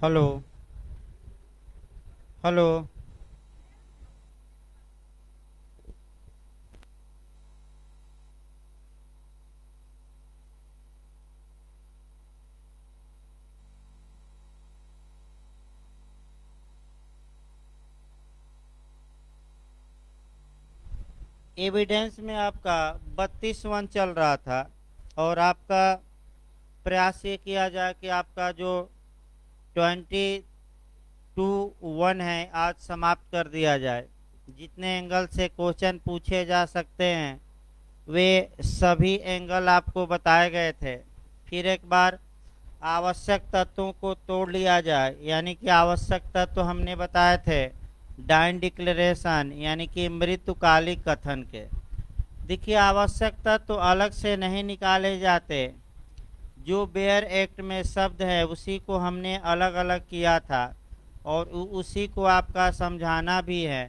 Hello. Hello. Evidence में आपका 32 चल रहा था और आपका प्रयास ये किया जाए कि आपका जो 22 है आज समाप्त कर दिया जाए। जितने एंगल से क्वेश्चन पूछे जा सकते हैं वे सभी एंगल आपको बताए गए थे। फिर एक बार आवश्यक तत्वों को तोड़ लिया जाए, यानी कि आवश्यक तत्व हमने बताए थे डाइन डिक्लेरेशन यानी कि मृत्युकालिक कथन के। देखिए, आवश्यक तत्व अलग से नहीं निकाले जाते, जो बेयर एक्ट में शब्द है उसी को हमने अलग अलग किया था और उसी को आपका समझाना भी है।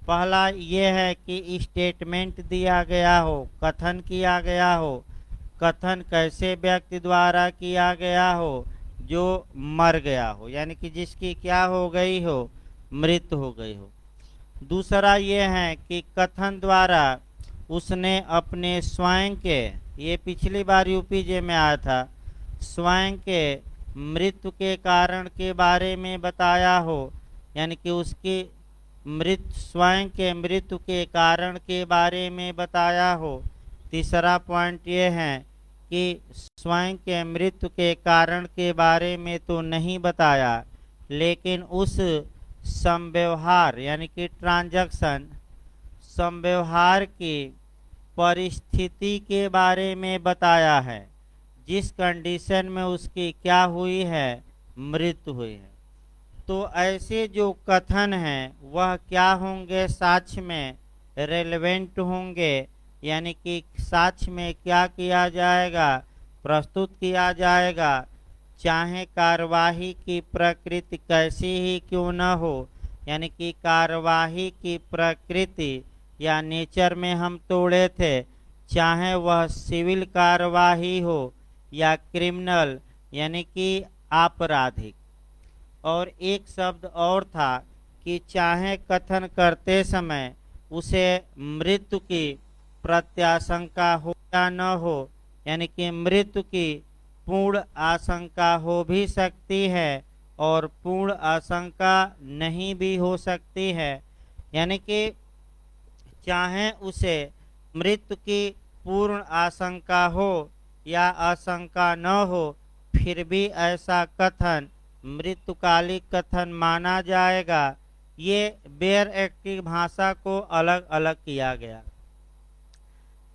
पहला ये है कि स्टेटमेंट दिया गया हो, कथन किया गया हो। कथन कैसे व्यक्ति द्वारा किया गया हो? जो मर गया हो, यानी कि जिसकी क्या हो गई हो, मृत्यु हो गई हो। दूसरा ये है कि कथन द्वारा उसने अपने स्वयं के, ये पिछली बार यूपीजे में आया था, स्वयं के मृत्यु के कारण के बारे में बताया हो, यानी कि उसकी मृत्यु, स्वयं के मृत्यु के कारण के बारे में बताया हो। तीसरा पॉइंट ये है कि स्वयं के मृत्यु के कारण के बारे में तो नहीं बताया, लेकिन उस संव्यवहार यानी कि ट्रांजैक्शन, संव्यवहार की परिस्थिति के बारे में बताया है, जिस कंडीशन में उसकी क्या हुई है, मृत्यु हुई है। तो ऐसे जो कथन हैं वह क्या होंगे, साक्ष्य में रेलेवेंट होंगे, यानी कि साक्ष्य में क्या किया जाएगा, प्रस्तुत किया जाएगा, चाहे कार्यवाही की प्रकृति कैसी ही क्यों न हो। यानी कि कार्यवाही की प्रकृति या नेचर में हम तोड़े थे, चाहे वह सिविल कार्यवाही हो या क्रिमिनल यानी कि आपराधिक। और एक शब्द और था कि चाहे कथन करते समय उसे मृत्यु की प्रत्याशंका हो या न हो, यानी कि मृत्यु की पूर्ण आशंका हो भी सकती है और पूर्ण आशंका नहीं भी हो सकती है। यानी कि चाहे उसे मृत्यु की पूर्ण आशंका हो या आशंका न हो, फिर भी ऐसा कथन मृत्युकालिक कथन माना जाएगा। ये बेयर एक्ट की भाषा को अलग अलग किया गया।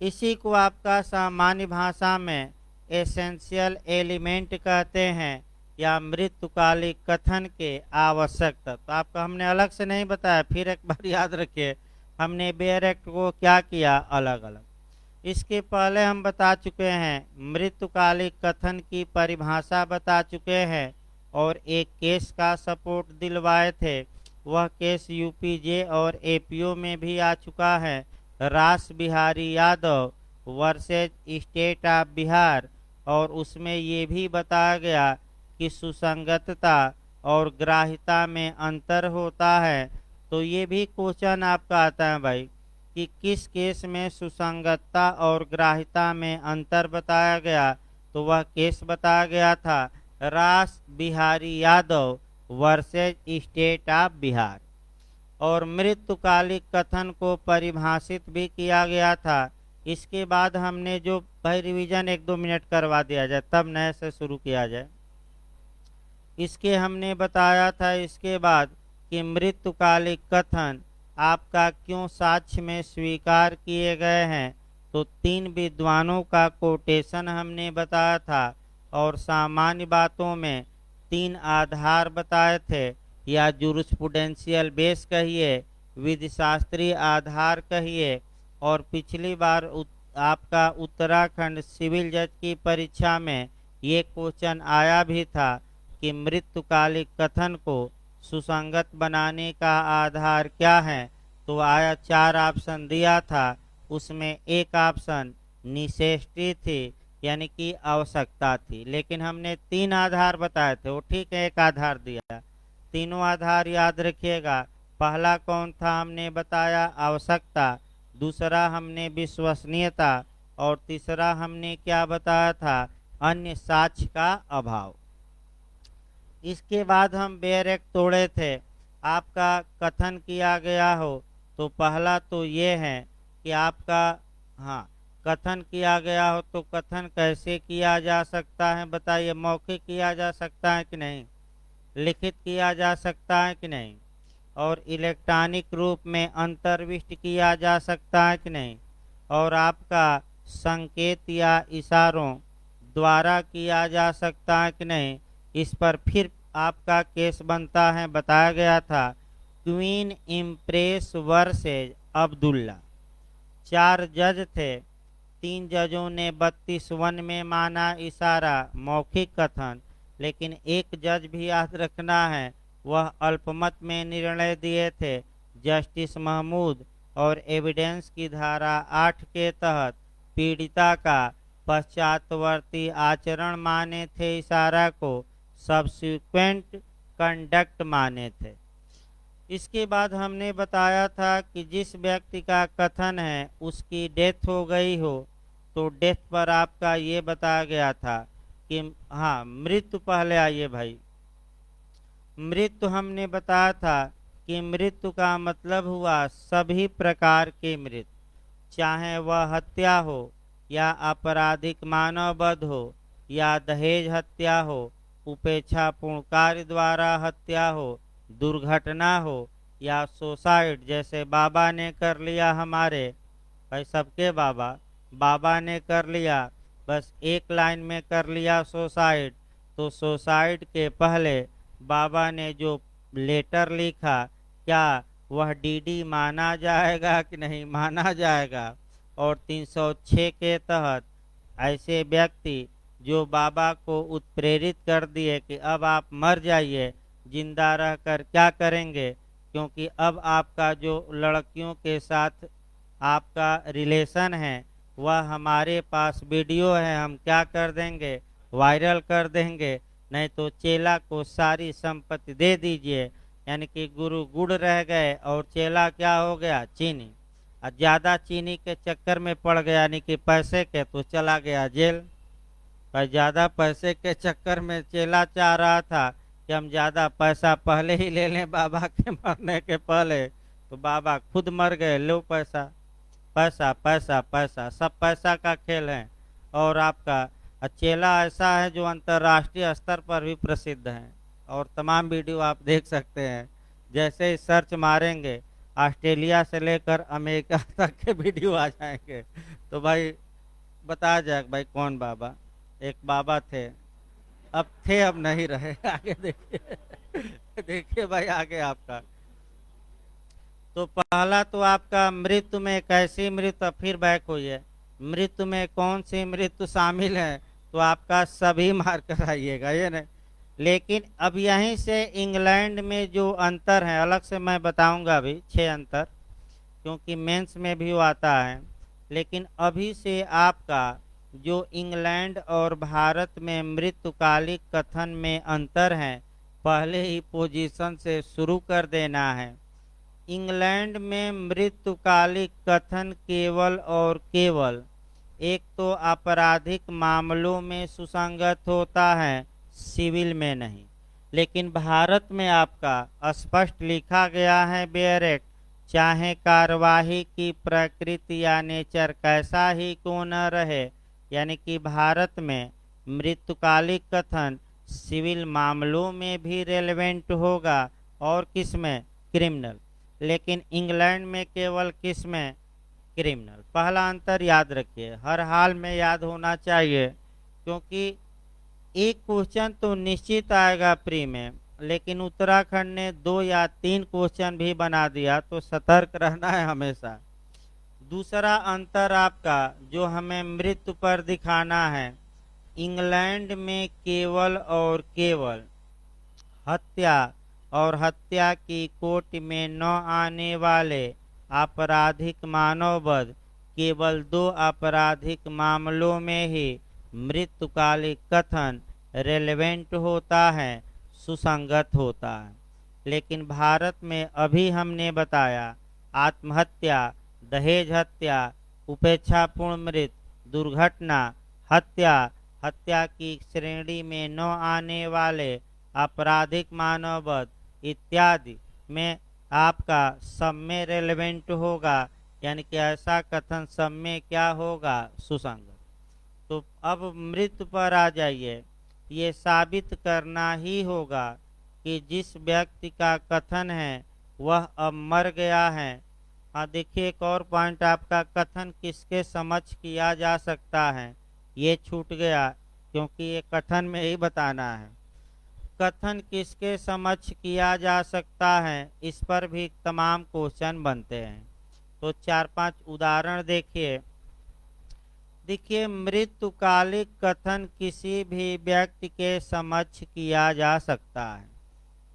इसी को आपका सामान्य भाषा में एसेंशियल एलिमेंट कहते हैं या मृत्युकालिक कथन के आवश्यक तत्व। तो आपका हमने अलग से नहीं बताया, फिर एक बार याद रखिए हमने बेयर एक्ट को क्या किया, अलग अलग। इसके पहले हम बता चुके हैं, मृत्युकालिक कथन की परिभाषा बता चुके हैं और एक केस का सपोर्ट दिलवाए थे। वह केस यूपीजे और एपीओ में भी आ चुका है, रास Bihari Yadav versus state of Bihar. और उसमें ये भी बताया गया कि सुसंगतता और ग्राह्यता में अंतर होता है। तो ये भी क्वेश्चन आपका आता है भाई कि किस केस में सुसंगतता और ग्राह्यता में अंतर बताया गया। तो वह केस बताया गया था रास Bihari Yadav versus state of Bihar. और मृत्युकालिक कथन को परिभाषित भी किया गया था। इसके बाद हमने जो भाई रिवीजन 1-2 मिनट करवा दिया जाए तब नए से शुरू किया जाए। इसके हमने बताया था इसके बाद कि मृत्युकालिक कथन आपका क्यों साक्ष्य में स्वीकार किए गए हैं। तो 3 विद्वानों का कोटेशन हमने बताया था और सामान्य बातों में 3 आधार बताए थे, या जूरिस्प्रूडेंशियल बेस कहिए, विधिशास्त्रीय आधार कहिए। और पिछली बार आपका उत्तराखंड सिविल जज की परीक्षा में ये क्वेश्चन आया भी था कि मृत्युकालिक कथन को सुसंगत बनाने का आधार क्या है। तो आया 4 ऑप्शन दिया था, उसमें एक ऑप्शन निसेष्टी थी, यानी कि आवश्यकता थी। लेकिन हमने 3 आधार बताए थे, वो ठीक है, एक आधार दिया। तीनों आधार याद रखिएगा। पहला कौन था हमने बताया, आवश्यकता। दूसरा हमने विश्वसनीयता। और तीसरा हमने क्या बताया था, अन्य साक्ष्य का अभाव। इसके बाद हम बेरेक तोड़े थे। आपका कथन किया गया हो तो पहला तो ये है कि आपका, हाँ, कथन किया गया हो तो कथन कैसे किया जा सकता है बताइए। मौखिक किया जा सकता है कि नहीं, लिखित किया जा सकता है कि नहीं, और इलेक्ट्रॉनिक रूप में अंतर्विष्ट किया जा सकता है कि नहीं, और आपका संकेत या इशारों द्वारा किया जा सकता है कि नहीं। इस पर फिर आपका केस बनता है, बताया गया था क्वीन इम्प्रेस वर्सेज अब्दुल्ला। 4 जज थे, 3 जजों ने 32 में माना इशारा मौखिक कथन, लेकिन एक जज भी याद रखना है, वह अल्पमत में निर्णय दिए थे, जस्टिस महमूद, और एविडेंस की धारा 8 के तहत पीड़िता का पश्चातवर्ती आचरण माने थे इशारा को, सब्सिक्वेंट कंडक्ट माने थे। इसके बाद हमने बताया था कि जिस व्यक्ति का कथन है उसकी डेथ हो गई हो तो डेथ पर आपका ये बताया गया था कि, हाँ, मृत्यु पहले आइए भाई। मृत्यु हमने बताया था कि मृत्यु का मतलब हुआ सभी प्रकार की मृत्यु, चाहे वह हत्या हो या आपराधिक मानववध हो या दहेज हत्या हो, उपेक्षापूर्ण कार्य द्वारा हत्या हो, दुर्घटना हो या सुसाइड, जैसे बाबा ने कर लिया हमारे भाई, सबके बाबा, बाबा ने कर लिया, बस एक लाइन में कर लिया सुसाइड। तो सुसाइड के पहले बाबा ने जो लेटर लिखा, क्या वह डीडी माना जाएगा कि नहीं माना जाएगा। और 306 के तहत ऐसे व्यक्ति जो बाबा को उत्प्रेरित कर दिए कि अब आप मर जाइए, जिंदा रहकर क्या करेंगे, क्योंकि अब आपका जो लड़कियों के साथ आपका रिलेशन है वह हमारे पास वीडियो है, हम क्या कर देंगे, वायरल कर देंगे, नहीं तो चेला को सारी संपत्ति दे दीजिए। यानी कि गुरु गुड़ रह गए और चेला क्या हो गया, चीनी। और ज़्यादा चीनी के चक्कर में पड़ गया, यानी कि पैसे के, तो चला गया जेल। पर ज़्यादा पैसे के चक्कर में चेला चाह रहा था कि हम ज़्यादा पैसा पहले ही ले लें बाबा के मरने के पहले, तो बाबा खुद मर गए। लो पैसा, पैसा पैसा पैसा, सब पैसा का खेल है। और आपका चेला ऐसा है जो अंतर्राष्ट्रीय स्तर पर भी प्रसिद्ध है, और तमाम वीडियो आप देख सकते हैं। जैसे ही सर्च मारेंगे ऑस्ट्रेलिया से लेकर अमेरिका तक के वीडियो आ जाएंगे। तो भाई बता जाए भाई कौन बाबा। एक बाबा थे, अब थे अब नहीं रहे। आगे देखिए, देखिए भाई आगे आपका। तो पहला तो आपका मृत्यु में कैसी मृत्यु, फिर बैक हुई है, मृत्यु में कौन सी मृत्यु शामिल है, तो आपका सभी मार्क कराइएगा ये नहीं। लेकिन अब यहीं से इंग्लैंड में जो अंतर है अलग से मैं बताऊंगा अभी, 6 अंतर, क्योंकि मेंस में भी वो आता है। लेकिन अभी से आपका जो इंग्लैंड और भारत में मृत्युकालिक कथन में अंतर है, पहले ही पोजीशन से शुरू कर देना है। इंग्लैंड में मृत्युकालिक कथन केवल और केवल एक तो आपराधिक मामलों में सुसंगत होता है, सिविल में नहीं। लेकिन भारत में आपका स्पष्ट लिखा गया है बेयर एक्ट, चाहे कार्यवाही की प्रकृति या नेचर कैसा ही क्यों न रहे, यानी कि भारत में मृत्युकालिक कथन सिविल मामलों में भी रेलेवेंट होगा, और किस में, क्रिमिनल। लेकिन इंग्लैंड में केवल किस में, क्रिमिनल। पहला अंतर याद रखिए, हर हाल में याद होना चाहिए, क्योंकि एक क्वेश्चन तो निश्चित आएगा प्री में, लेकिन उत्तराखंड ने 2 या 3 क्वेश्चन भी बना दिया, तो सतर्क रहना है हमेशा। दूसरा अंतर आपका जो हमें मृत्यु पर दिखाना है, इंग्लैंड में केवल और केवल हत्या और हत्या की कोटि में न आने वाले आपराधिक मानववध केवल 2 आपराधिक मामलों में ही मृत्युकालिक कथन रेलेवेंट होता है, सुसंगत होता है। लेकिन भारत में अभी हमने बताया आत्महत्या, दहेज हत्या, उपेक्षापूर्ण मृत्यु, दुर्घटना, हत्या, हत्या की श्रेणी में न आने वाले आपराधिक मानववध इत्यादि में आपका सब में रेलेवेंट होगा, यानी कि ऐसा कथन सब में क्या होगा, सुसंगत। तो अब मृत्यु पर आ जाइए। ये साबित करना ही होगा कि जिस व्यक्ति का कथन है वह अब मर गया है। हाँ, देखिए एक और पॉइंट आपका, कथन किसके समक्ष किया जा सकता है, ये छूट गया क्योंकि ये कथन में ही बताना है। कथन किसके समक्ष किया जा सकता है, इस पर भी तमाम क्वेश्चन बनते हैं। तो 4-5 उदाहरण देखिए। देखिए, मृत्युकालिक कथन किसी भी व्यक्ति के समक्ष किया जा सकता है।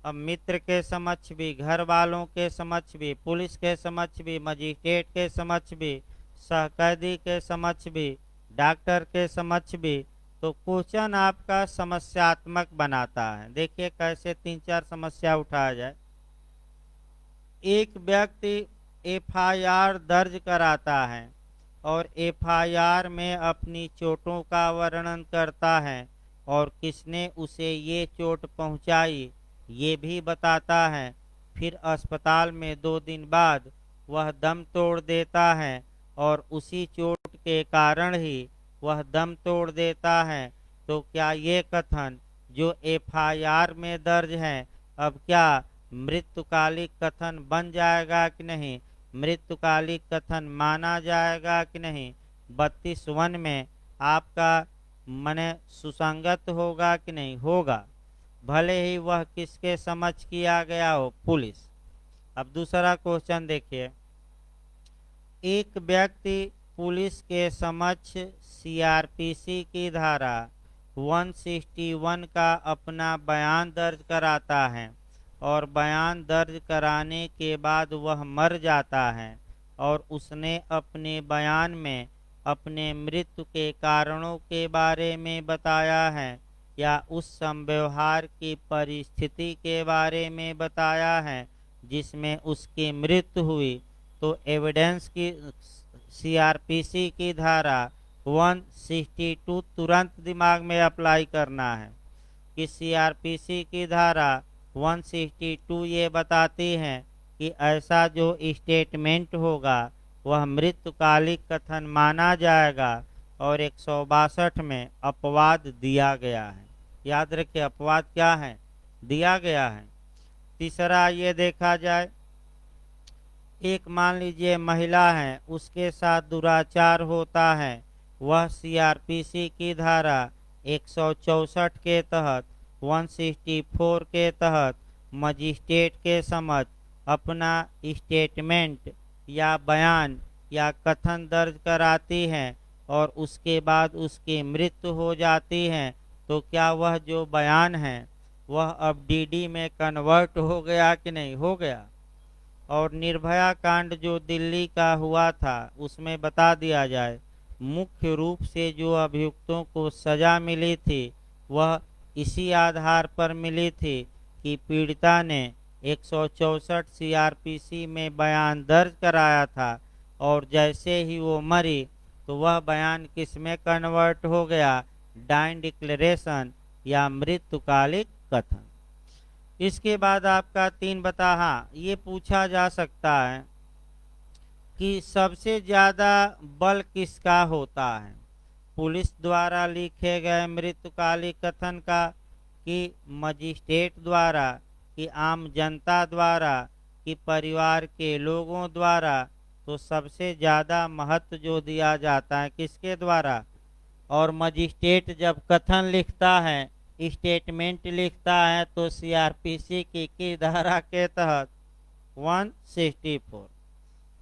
अब मित्र के समक्ष भी, घर वालों के समक्ष भी, पुलिस के समक्ष भी, मजिस्ट्रेट के समक्ष भी, सहकैदी के समक्ष भी, डॉक्टर के समक्ष भी। तो क्वेश्चन आपका समस्यात्मक बनाता है। देखिए कैसे 3-4 समस्या उठाया जाए। एक व्यक्ति एफआईआर दर्ज कराता है और एफआईआर में अपनी चोटों का वर्णन करता है और किसने उसे ये चोट पहुंचाई ये भी बताता है। फिर अस्पताल में 2 दिन बाद वह दम तोड़ देता है और उसी चोट के कारण ही वह दम तोड़ देता है। तो क्या ये कथन जो एफआईआर में दर्ज है अब क्या मृत्युकालिक कथन बन जाएगा कि नहीं, मृत्युकालिक कथन माना जाएगा कि नहीं? 32(1) में आपका मने सुसंगत होगा कि नहीं होगा, भले ही वह किसके समक्ष किया गया हो, पुलिस। अब दूसरा क्वेश्चन देखिए। एक व्यक्ति पुलिस के समक्ष सीआरपीसी की धारा 161 का अपना बयान दर्ज कराता है और बयान दर्ज कराने के बाद वह मर जाता है और उसने अपने बयान में अपने मृत्यु के कारणों के बारे में बताया है या उस संव्यवहार की परिस्थिति के बारे में बताया है जिसमें उसकी मृत्यु हुई। तो एविडेंस की सीआरपीसी की धारा 162 तुरंत दिमाग में अप्लाई करना है कि सीआरपीसी की धारा 162 ये बताती है कि ऐसा जो स्टेटमेंट होगा वह मृत्युकालिक कथन माना जाएगा और 162 में अपवाद दिया गया है। याद रखिए अपवाद क्या है, दिया गया है। तीसरा ये देखा जाए, एक मान लीजिए महिला है, उसके साथ दुराचार होता है, वह सीआरपीसी की धारा 164 के तहत 164 के तहत मजिस्ट्रेट के समक्ष अपना स्टेटमेंट या बयान या कथन दर्ज कराती है और उसके बाद उसकी मृत्यु हो जाती है। तो क्या वह जो बयान है वह अब डीडी में कन्वर्ट हो गया कि नहीं हो गया? और निर्भया कांड जो दिल्ली का हुआ था उसमें बता दिया जाए, मुख्य रूप से जो अभियुक्तों को सजा मिली थी वह इसी आधार पर मिली थी कि पीड़िता ने 164 सीआरपीसी में बयान दर्ज कराया था और जैसे ही वो मरी तो वह बयान किस में कन्वर्ट हो गया, डाइन डिक्लेरेशन या मृत्युकालिक कथन। इसके बाद आपका 3 बता, हाँ ये पूछा जा सकता है कि सबसे ज़्यादा बल किसका होता है, पुलिस द्वारा लिखे गए मृत्युकालिक कथन का कि मजिस्ट्रेट द्वारा कि आम जनता द्वारा कि परिवार के लोगों द्वारा? तो सबसे ज़्यादा महत्व जो दिया जाता है किसके द्वारा? और मजिस्ट्रेट जब कथन लिखता है, स्टेटमेंट लिखता है तो सीआरपीसी की धारा के तहत 164।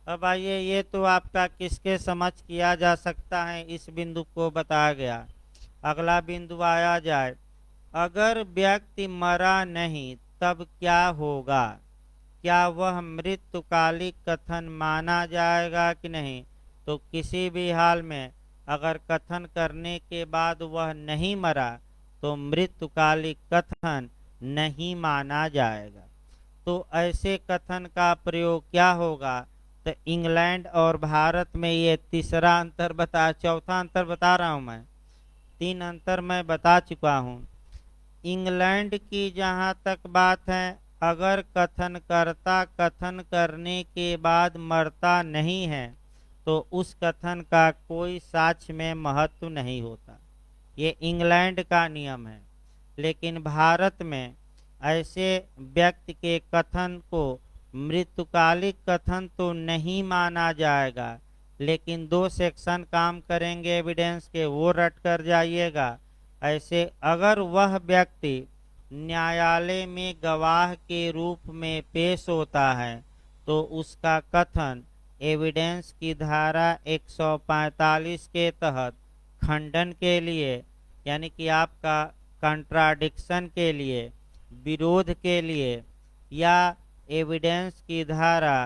अब आइए, ये तो आपका किसके समक्ष किया जा सकता है इस बिंदु को बताया गया। अगला बिंदु आया जाए, अगर व्यक्ति मरा नहीं तब क्या होगा, क्या वह मृत्युकालिक कथन माना जाएगा कि नहीं? तो किसी भी हाल में अगर कथन करने के बाद वह नहीं मरा तो मृत्युकालिक कथन नहीं माना जाएगा। तो ऐसे कथन का प्रयोग क्या होगा? तो इंग्लैंड और भारत में ये तीसरा अंतर चौथा अंतर बता रहा हूं मैं। तीन अंतर मैं बता चुका हूं। इंग्लैंड की जहां तक बात है, अगर कथनकर्ता कथन करने के बाद मरता नहीं है तो उस कथन का कोई साक्ष्य में महत्व नहीं होता। ये इंग्लैंड का नियम है। लेकिन भारत में ऐसे व्यक्ति के कथन को मृत्युकालिक कथन तो नहीं माना जाएगा, लेकिन दो सेक्शन काम करेंगे एविडेंस के, वो रट कर जाइएगा। ऐसे अगर वह व्यक्ति न्यायालय में गवाह के रूप में पेश होता है तो उसका कथन एविडेंस की धारा 145 के तहत खंडन के लिए, यानी कि आपका कंट्राडिक्शन के लिए, विरोध के लिए, या एविडेंस की धारा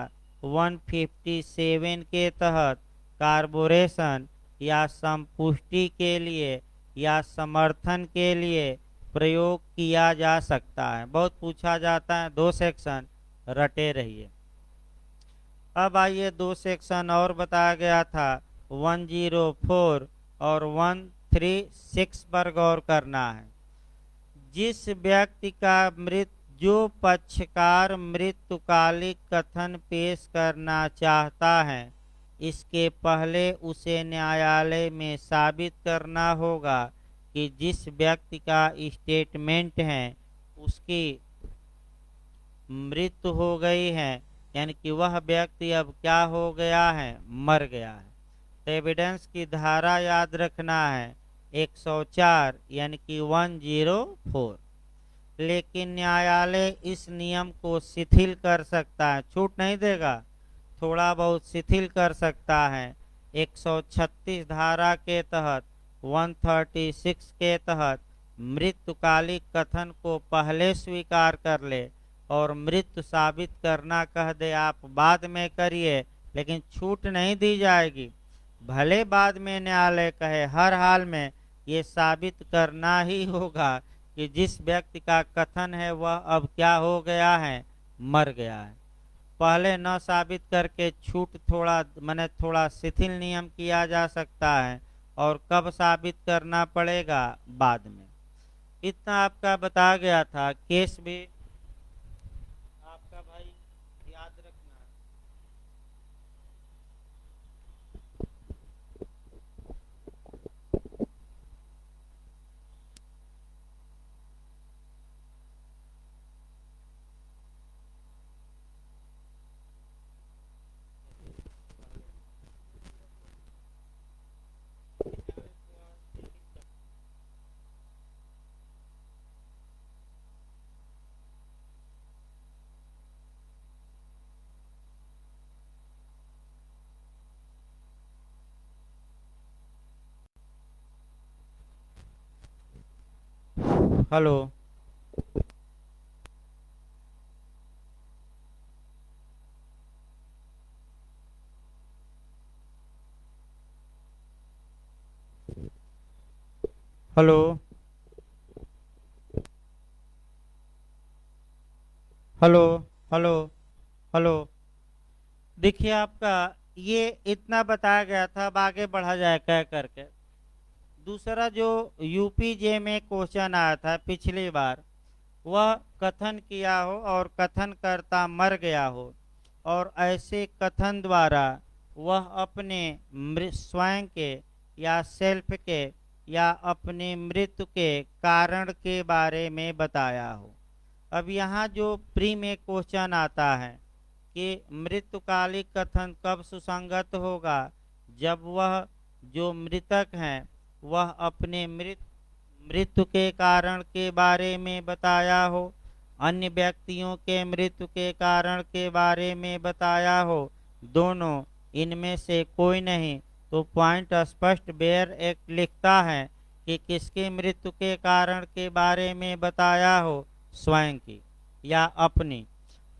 157 के तहत कार्बोरेशन या संपुष्टि के लिए या समर्थन के लिए प्रयोग किया जा सकता है। बहुत पूछा जाता है, दो सेक्शन रटे रहिए। अब आइए दो सेक्शन और बताया गया था 104 और 136 पर गौर करना है। जिस व्यक्ति का जो पक्षकार मृत्युकालिक कथन पेश करना चाहता है, इसके पहले उसे न्यायालय में साबित करना होगा कि जिस व्यक्ति का स्टेटमेंट है उसकी मृत्यु हो गई है, यानी कि वह व्यक्ति अब क्या हो गया है? मर गया है। तो एविडेंस की धारा याद रखना है 104, यानी कि 104। लेकिन न्यायालय इस नियम को शिथिल कर सकता है, छूट नहीं देगा, थोड़ा बहुत शिथिल कर सकता है। 136 धारा के तहत, 136 के तहत मृत्युकालिक कथन को पहले स्वीकार कर ले और मृत्यु साबित करना कह दे आप बाद में करिए, लेकिन छूट नहीं दी जाएगी। भले बाद में न्यायालय कहे, हर हाल में ये साबित करना ही होगा कि जिस व्यक्ति का कथन है वह अब क्या हो गया है? मर गया है। पहले न साबित करके छूट थोड़ा शिथिल नियम किया जा सकता है, और कब साबित करना पड़ेगा? बाद में। इतना आपका बता गया था। केस भी आपका भाई याद रखना। Hello. Hello. Hello. Hello. Hello. देखिए आपका ये इतना बताया गया था, अब आगे बढ़ा जाए कह करके। दूसरा जो यूपीजे में क्वेश्चन आया था पिछली बार, वह कथन किया हो और कथन करता मर गया हो, और ऐसे कथन द्वारा वह अपने स्वयं के या सेल्फ के या अपने मृत्यु के कारण के बारे में बताया हो। अब यहाँ जो प्री में क्वेश्चन आता है कि मृत्युकालिक कथन कब सुसंगत होगा? जब वह जो मृतक हैं वह अपने मृत्यु के कारण के बारे में बताया हो, अन्य व्यक्तियों के मृत्यु के कारण के बारे में बताया हो, दोनों इनमें से कोई नहीं। तो पॉइंट स्पष्ट बेयर एक्ट लिखता है कि किसके मृत्यु के कारण के बारे में बताया हो? स्वयं की या अपनी।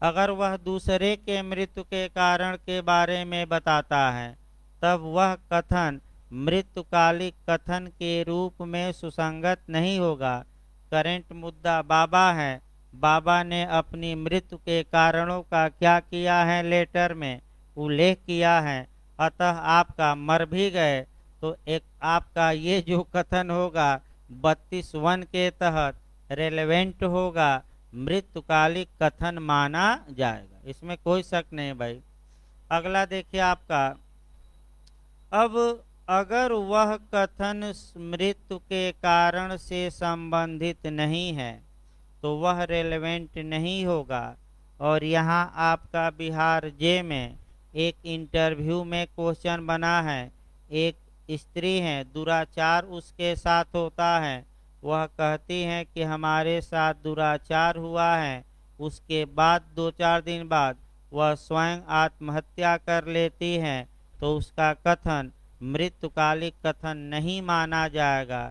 अगर वह दूसरे के मृत्यु के कारण के बारे में बताता है तब वह कथन मृत्युकालिक कथन के रूप में सुसंगत नहीं होगा। करेंट मुद्दा बाबा है। बाबा ने अपनी मृत्यु के कारणों का क्या किया है, लेटर में उल्लेख किया है। अतः आपका मर भी गए तो एक आपका ये जो कथन होगा 32 के तहत रेलेवेंट होगा, मृत्युकालिक कथन माना जाएगा, इसमें कोई शक नहीं भाई। अगला देखिए आपका, अब अगर वह कथन मृत्यु के कारण से संबंधित नहीं है तो वह रेलेवेंट नहीं होगा। और यहाँ आपका बिहार जे में एक इंटरव्यू में क्वेश्चन बना है। एक स्त्री है, दुराचार उसके साथ होता है। वह कहती है कि हमारे साथ दुराचार हुआ है। उसके बाद 2-4 दिन बाद वह स्वयं आत्महत्या कर लेती है, तो उसका कथन मृत्युकालिक कथन नहीं माना जाएगा,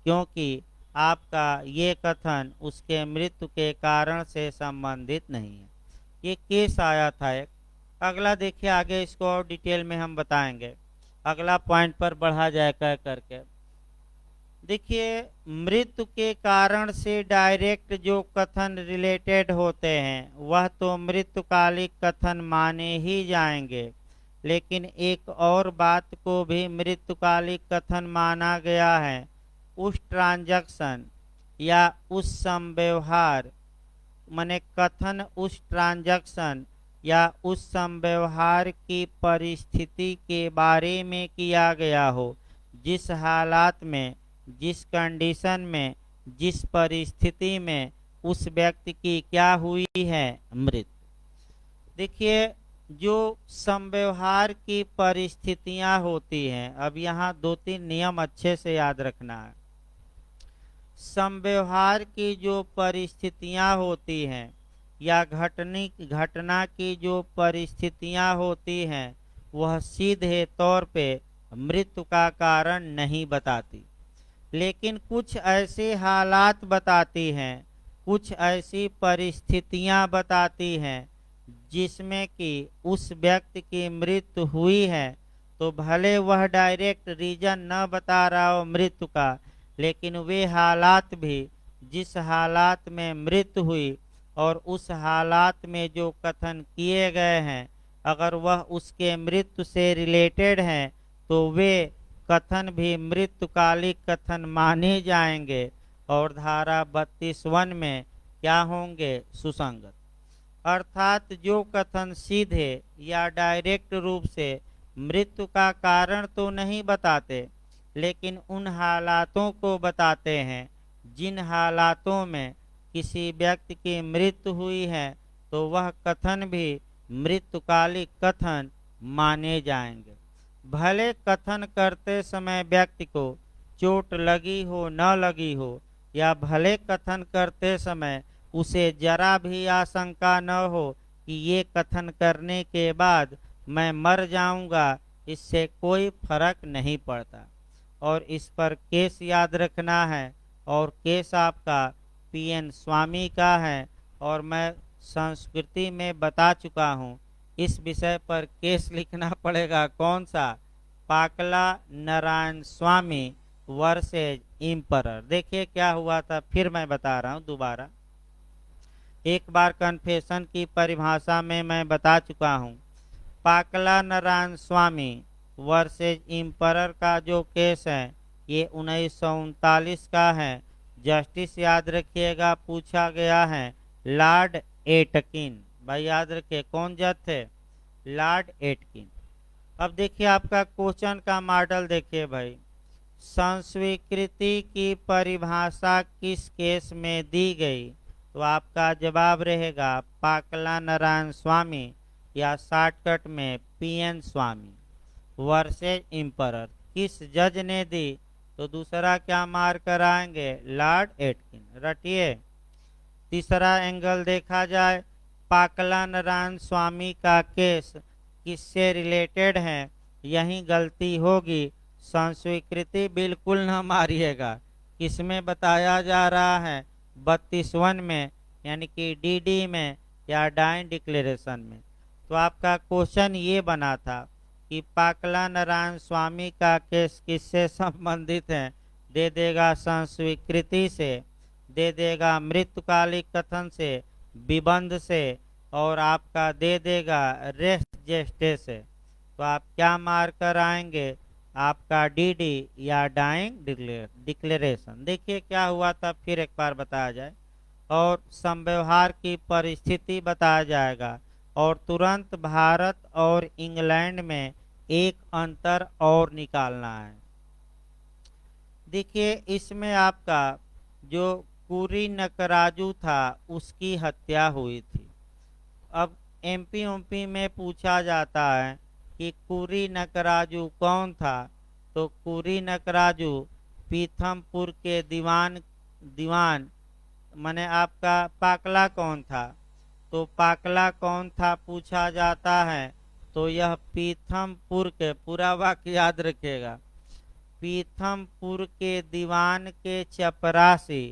क्योंकि आपका ये कथन उसके मृत्यु के कारण से संबंधित नहीं है। ये केस आया था एक। अगला देखिए, आगे इसको और डिटेल में हम बताएंगे, अगला पॉइंट पर बढ़ा जाए कह करके। देखिए, मृत्यु के कारण से डायरेक्ट जो कथन रिलेटेड होते हैं वह तो मृत्युकालिक कथन माने ही जाएंगे, लेकिन एक और बात को भी मृत्युकालिक कथन माना गया है। उस ट्रांजैक्शन या उस संव्यवहार, माने कथन उस ट्रांजैक्शन या उस संव्यवहार की परिस्थिति के बारे में किया गया हो, जिस हालात में, जिस कंडीशन में, जिस परिस्थिति में उस व्यक्ति की क्या हुई है, मृत्यु। देखिए, जो संव्यवहार की परिस्थितियां होती हैं, अब यहाँ 2-3 नियम अच्छे से याद रखना है। संव्यवहार की जो परिस्थितियां होती हैं या घटना की जो परिस्थितियां होती हैं, वह सीधे तौर पे मृत्यु का कारण नहीं बताती, लेकिन कुछ ऐसे हालात बताती हैं, कुछ ऐसी परिस्थितियां बताती हैं जिसमें कि उस व्यक्ति की मृत्यु हुई है। तो भले वह डायरेक्ट रीजन न बता रहा हो मृत्यु का, लेकिन वे हालात भी, जिस हालात में मृत्यु हुई और उस हालात में जो कथन किए गए हैं, अगर वह उसके मृत्यु से रिलेटेड हैं तो वे कथन भी मृत्युकालिक कथन माने जाएंगे और धारा 32(1) में क्या होंगे, सुसंगत। अर्थात जो कथन सीधे या डायरेक्ट रूप से मृत्यु का कारण तो नहीं बताते, लेकिन उन हालातों को बताते हैं जिन हालातों में किसी व्यक्ति की मृत्यु हुई है, तो वह कथन भी मृत्युकालिक कथन माने जाएंगे। भले कथन करते समय व्यक्ति को चोट लगी हो न लगी हो, या भले कथन करते समय उसे जरा भी आशंका न हो कि ये कथन करने के बाद मैं मर जाऊंगा, इससे कोई फर्क नहीं पड़ता। और इस पर केस याद रखना है, और केस आपका पीएन स्वामी का है, और मैं संस्कृति में बता चुका हूँ। इस विषय पर केस लिखना पड़ेगा, कौन सा, पाकला नारायण स्वामी वर्सेज इम्परर। देखिए क्या हुआ था, फिर मैं बता रहा हूँ दोबारा। एक बार कन्फेशन की परिभाषा में मैं बता चुका हूँ। पाकला नारायण स्वामी वर्सेज इम्परर का जो केस है ये 1939 का है। जस्टिस याद रखिएगा, पूछा गया है लॉर्ड एटकिन। भाई याद रखिए कौन जज थे, लॉर्ड एटकिन। अब देखिए आपका क्वेश्चन का मॉडल देखिए भाई, संस्वीकृति की परिभाषा किस केस में दी गई, तो आपका जवाब रहेगा पाकला नारायण स्वामी, या शॉर्टकट में पीएन स्वामी वर्सेज इम्परर। किस जज ने दी, तो दूसरा क्या मार कराएंगे, लॉर्ड एटकिन। रटिए। तीसरा एंगल देखा जाए, पाकला नारायण स्वामी का केस किससे रिलेटेड है, यही गलती होगी। संस्वीकृति बिल्कुल न मारिएगा, किसमें बताया जा रहा है, 32(1) में, यानी कि डीडी में या डाइन डिक्लेरेशन में। तो आपका क्वेश्चन ये बना था, कि पाकला नारायण स्वामी का केस किससे संबंधित है, दे देगा संस्वीकृति से, दे देगा मृत्युकालिक कथन से, विबंध से, और आपका दे देगा रेस्ट जेस्टे से। तो आप क्या मार कर आएंगे, आपका डीडी या डाइंग डिक्लेरेशन। देखिए क्या हुआ था, फिर एक बार बताया जाए, और संव्यवहार की परिस्थिति बताया जाएगा, और तुरंत भारत और इंग्लैंड में एक अंतर और निकालना है। देखिए इसमें आपका जो कुरी नकराजू था उसकी हत्या हुई थी। अब एमपी में पूछा जाता है कि कुरी नकराजू कौन था, तो कुरी नकराजू पीथमपुर के दीवान माने आपका पाकला कौन था, तो पाकला कौन था पूछा जाता है, तो यह पीथमपुर के, पूरा वाक्य याद रखिएगा, पीथमपुर के दीवान के चपरासी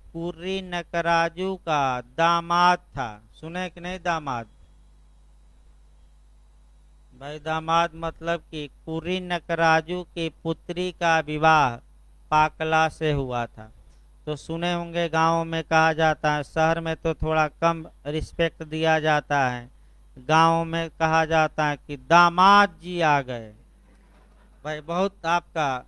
कुर्री नकराजू का दामाद था। सुने कि नहीं दामाद, भाई दामाद मतलब कि कुर्री नकराजू की पुत्री का विवाह पाकला से हुआ था। तो सुने होंगे गांव में कहा जाता है, शहर में तो थोड़ा कम रिस्पेक्ट दिया जाता है, गांव में कहा जाता है कि दामाद जी आ गए। भाई बहुत आपका,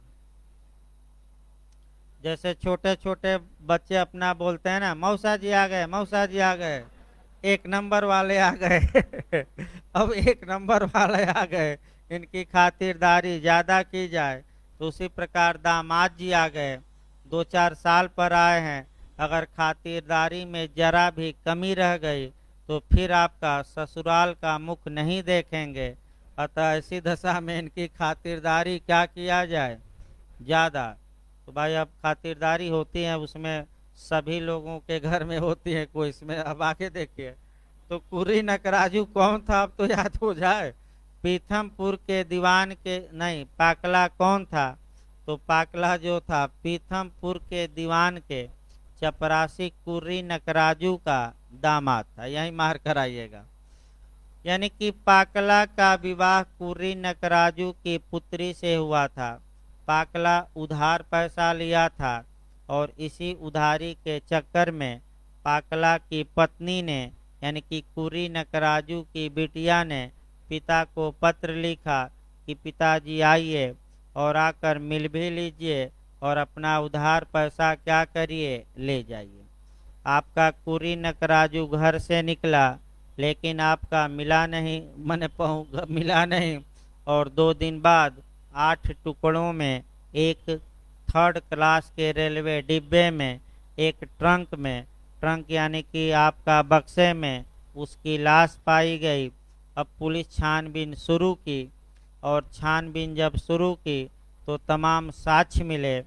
जैसे छोटे छोटे बच्चे अपना बोलते हैं ना, मौसा जी आ गए, मौसा जी आ गए, एक नंबर वाले आ गए अब एक नंबर वाले आ गए, इनकी खातिरदारी ज्यादा की जाए, तो उसी प्रकार दामाद जी आ गए, 2-4 साल पर आए हैं, अगर खातिरदारी में जरा भी कमी रह गई तो फिर आपका ससुराल का मुख नहीं देखेंगे। अतः ऐसी दशा में इनकी खातिरदारी क्या किया जाए, ज्यादा। तो भाई अब खातिरदारी होती है, उसमें सभी लोगों के घर में होती है, कोई इसमें, अब आके देखिए। तो कुरी नकराजू कौन था, अब तो याद हो जाए, पीथमपुर के दीवान के, नहीं पाकला कौन था, तो पाकला जो था पीथमपुर के दीवान के चपरासी कुर्री नकराजू का दामाद था। यही मार कर आइएगा। यानी कि पाकला का विवाह कुर्री नकराजू की पुत्री से हुआ था। पाकला उधार पैसा लिया था और इसी उधारी के चक्कर में पाकला की पत्नी ने, यानी कि कुर्री नकराजू की बिटिया ने पिता को पत्र लिखा कि पिताजी आइए और आकर मिल भी लीजिए और अपना उधार पैसा क्या करिए, ले जाइए। आपका कुर्री नकराजू घर से निकला, लेकिन आपका मिला नहीं, मिला नहीं, और 2 दिन बाद 8 टुकड़ों में एक 3rd क्लास के रेलवे डिब्बे में, एक ट्रंक यानी कि आपका बक्से में उसकी लाश पाई गई। अब पुलिस छानबीन शुरू की, और छानबीन जब शुरू की तो तमाम साक्ष्य मिले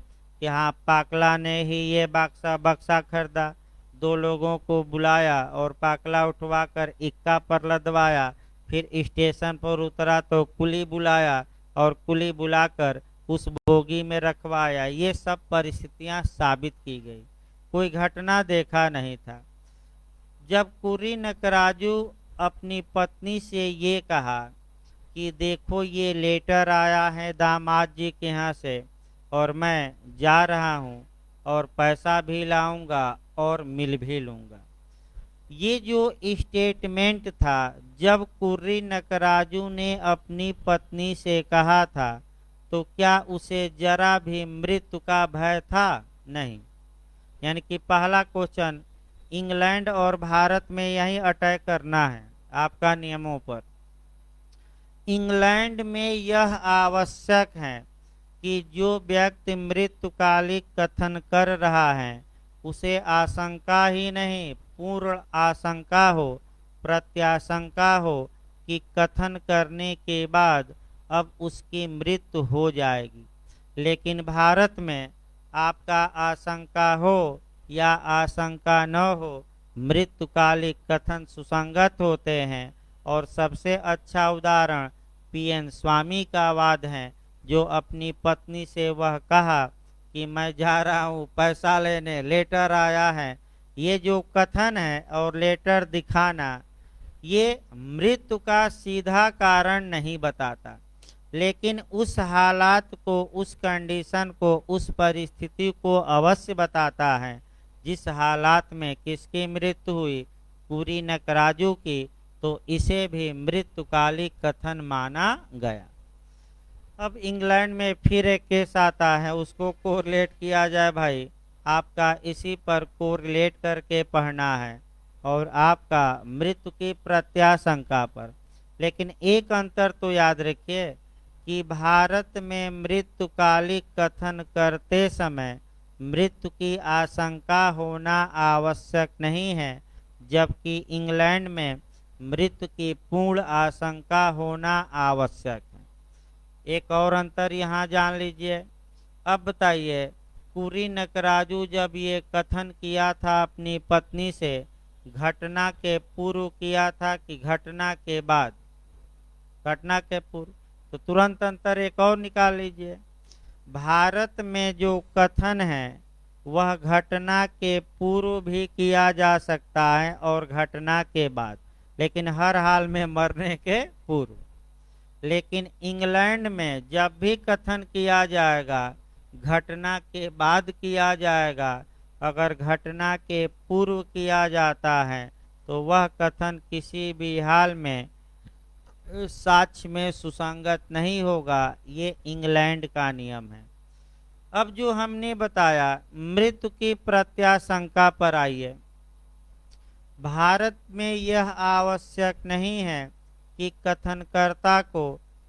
कि हाँ पाकला ने ही ये बक्सा खरीदा। 2 लोगों को बुलाया और पाकला उठवाकर इक्का पर लदवाया, फिर स्टेशन पर उतरा तो कुली बुलाया और कुली बुलाकर उस बोगी में रखवाया। ये सब परिस्थितियां साबित की गई, कोई घटना देखा नहीं था। जब कुर्री नकराजू अपनी पत्नी से ये कहा कि देखो ये लेटर आया है दामाद जी के यहाँ से, और मैं जा रहा हूँ और पैसा भी लाऊंगा और मिल भी लूंगा, ये जो स्टेटमेंट था, जब कुर्री नकराजू ने अपनी पत्नी से कहा था, तो क्या उसे जरा भी मृत्यु का भय था? नहीं। यानी कि पहला क्वेश्चन, इंग्लैंड और भारत में यही अटैक करना है आपका नियमों पर। इंग्लैंड में यह आवश्यक है कि जो व्यक्ति मृत्युकालिक कथन कर रहा है उसे आशंका ही नहीं, पूर्ण आशंका हो, प्रत्याशंका हो कि कथन करने के बाद अब उसकी मृत्यु हो जाएगी। लेकिन भारत में आपका आशंका हो या आशंका न हो, मृत्युकालिक कथन सुसंगत होते हैं। और सबसे अच्छा उदाहरण पीएन स्वामी का वाद है, जो अपनी पत्नी से वह कहा कि मैं जा रहा हूँ पैसा लेने, लेटर आया है। ये जो कथन है और लेटर दिखाना, ये मृत्यु का सीधा कारण नहीं बताता। लेकिन उस हालात को, उस कंडीशन को, उस परिस्थिति को अवश्य बताता है जिस हालात में किसकी मृत्यु हुई, पूरी नकराजू की, तो इसे भी मृत्युकालिक कथन माना गया। अब इंग्लैंड में फिर एक केस आता है, उसको कोरिलेट किया जाए भाई, आपका इसी पर कोरिलेट करके पढ़ना है और आपका मृत्यु की प्रत्याशंका पर। लेकिन एक अंतर तो याद रखिए कि भारत में मृत्युकालिक कथन करते समय मृत्यु की आशंका होना आवश्यक नहीं है, जबकि इंग्लैंड में मृत्यु की पूर्ण आशंका होना आवश्यक है। एक और अंतर यहाँ जान लीजिए। अब बताइए, कुरी नकराजू जब ये कथन किया था अपनी पत्नी से, घटना के पूर्व किया था कि घटना के बाद? घटना के पूर्व। तो तुरंत अंतर एक और निकाल लीजिए। भारत में जो कथन है वह घटना के पूर्व भी किया जा सकता है और घटना के बाद, लेकिन हर हाल में मरने के पूर्व। लेकिन इंग्लैंड में जब भी कथन किया जाएगा घटना के बाद किया जाएगा। अगर घटना के पूर्व किया जाता है तो वह कथन किसी भी हाल में साक्ष्य में सुसंगत नहीं होगा। ये इंग्लैंड का नियम है। अब जो हमने बताया मृत्यु की प्रत्याशंका पर आइए। भारत में यह आवश्यक नहीं है कि कथनकर्ता को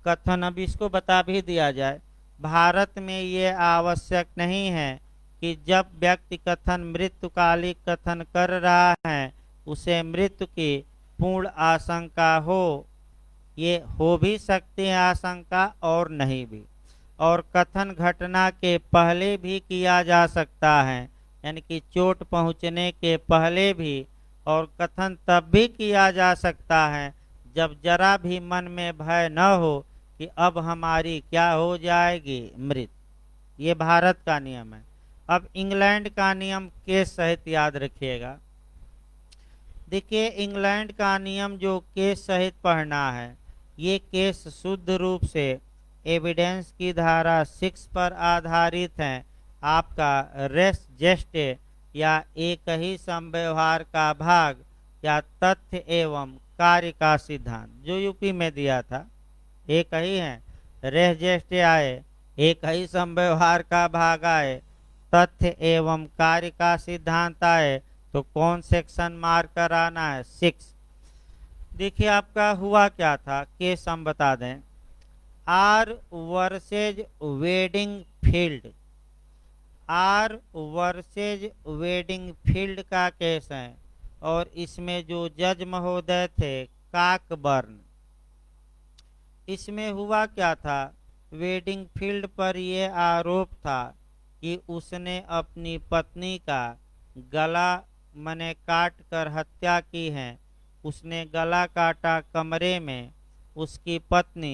कथन, अब इसको बता भी दिया जाए, भारत में ये आवश्यक नहीं है कि जब व्यक्ति कथन मृत्युकालिक कथन कर रहा है उसे मृत्यु की पूर्ण आशंका हो। ये हो भी सकती है आशंका और नहीं भी। और कथन घटना के पहले भी किया जा सकता है, यानी कि चोट पहुंचने के पहले भी। और कथन तब भी किया जा सकता है जब जरा भी मन में भय न हो कि अब हमारी क्या हो जाएगी, मृत्यु। ये भारत का नियम है। अब इंग्लैंड का नियम केस सहित याद रखिएगा। देखिए, इंग्लैंड का नियम जो केस सहित पढ़ना है, ये केस शुद्ध रूप से एविडेंस की धारा 6 पर आधारित है। आपका रेस जेस्टे या एक ही संव्यवहार का भाग या तथ्य एवं कार्य का सिद्धांत जो यूपी में दिया था, एक ही है। रेस जेस्टे आए, एक ही संव्यवहार का भाग आए, तथ्य एवं कार्य का सिद्धांत आए, तो कौन सेक्शन मार्क कराना है? 6। देखिए आपका हुआ क्या था, केस हम बता दें। R versus wedding field, R versus wedding field का केस है। और इसमें जो जज महोदय थे काकबर्न, इसमें हुआ क्या था, वेडिंग फील्ड पर यह आरोप था कि उसने अपनी पत्नी का गला मने काट कर हत्या की है। उसने गला काटा कमरे में। उसकी पत्नी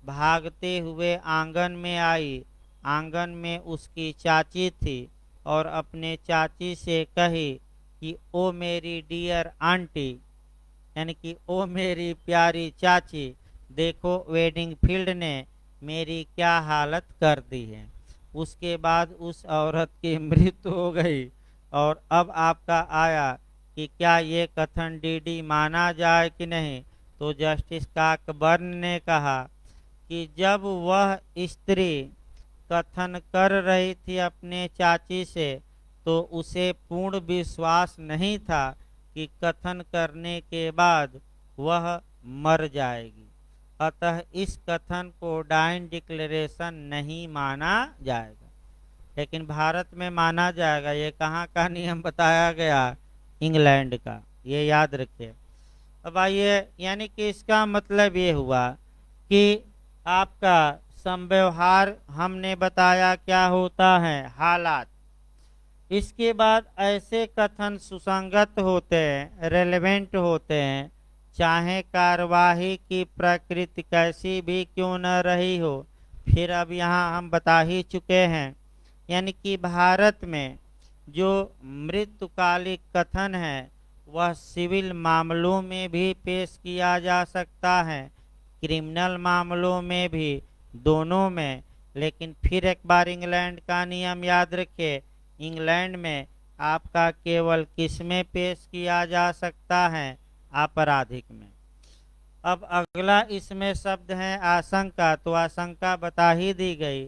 भागते हुए आंगन में आई। आंगन में उसकी चाची थी और अपने चाची से कही कि ओ मेरी डियर आंटी, यानी कि ओ मेरी प्यारी चाची, देखो वेडिंग फील्ड ने मेरी क्या हालत कर दी है। उसके बाद उस औरत की मृत्यु हो गई। और अब आपका आया कि क्या ये कथन डीडी माना जाए कि नहीं। तो जस्टिस काकबर्न ने कहा कि जब वह स्त्री कथन कर रही थी अपने चाची से, तो उसे पूर्ण विश्वास नहीं था कि कथन करने के बाद वह मर जाएगी। अतः इस कथन को डाइन डिक्लेरेशन नहीं माना जाएगा। लेकिन भारत में माना जाएगा। ये कहाँ का नियम बताया गया? इंग्लैंड का। ये याद रखिए। अब आइए, यानी कि इसका मतलब ये हुआ कि आपका संव्यवहार हमने बताया क्या होता है, हालात। इसके बाद ऐसे कथन सुसंगत होते हैं, रेलेवेंट होते हैं, चाहे कार्यवाही की प्रकृति कैसी भी क्यों न रही हो। फिर अब यहाँ हम बता ही चुके हैं, यानी कि भारत में जो मृत्युकालिक कथन है वह सिविल मामलों में भी पेश किया जा सकता है, क्रिमिनल मामलों में भी, दोनों में। लेकिन फिर एक बार इंग्लैंड का नियम याद रखिए, इंग्लैंड में आपका केवल किस में पेश किया जा सकता है? आपराधिक में। अब अगला इसमें शब्द है आशंका, तो आशंका बता ही दी गई।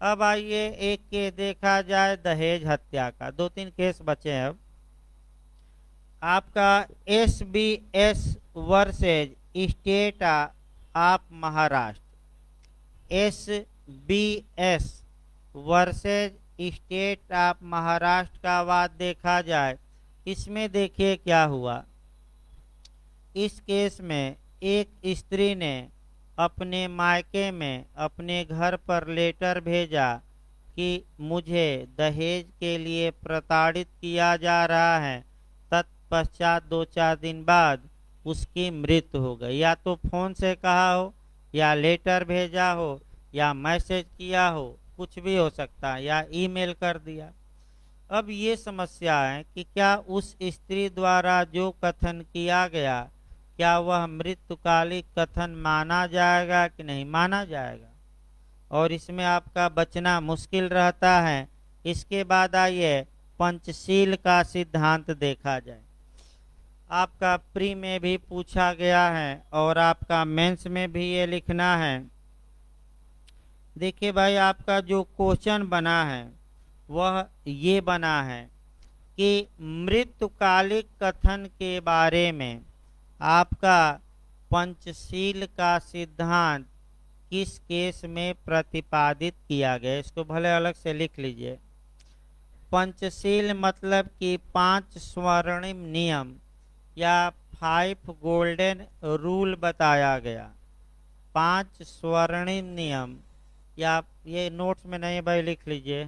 अब आइए एक के देखा जाए दहेज हत्या का, 2-3 केस बचे हैं। अब आपका SBS versus state of Maharashtra, SBS versus state of Maharashtra का वाद देखा जाए, इसमें देखिए क्या हुआ। इस केस में एक स्त्री ने अपने मायके में अपने घर पर लेटर भेजा कि मुझे दहेज के लिए प्रताड़ित किया जा रहा है। तत्पश्चात 2-4 दिन बाद उसकी मृत्यु हो गई। या तो फोन से कहा हो, या लेटर भेजा हो, या मैसेज किया हो, कुछ भी हो सकता है, या ईमेल कर दिया। अब ये समस्या है कि क्या उस स्त्री द्वारा जो कथन किया गया, क्या वह मृत्युकालिक कथन माना जाएगा कि नहीं माना जाएगा, और इसमें आपका बचना मुश्किल रहता है। इसके बाद आइए पंचशील का सिद्धांत देखा जाए। आपका प्री में भी पूछा गया है और आपका मेंस में भी ये लिखना है। देखिए भाई, आपका जो क्वेश्चन बना है वह ये बना है कि मृत्युकालिक कथन के बारे में आपका पंचशील का सिद्धांत किस केस में प्रतिपादित किया गया। इसको भले अलग से लिख लीजिए। पंचशील मतलब कि 5 स्वर्णिम नियम या 5 गोल्डन रूल बताया गया। 5 स्वर्णिम नियम, या ये नोट्स में नहीं भाई लिख लीजिए।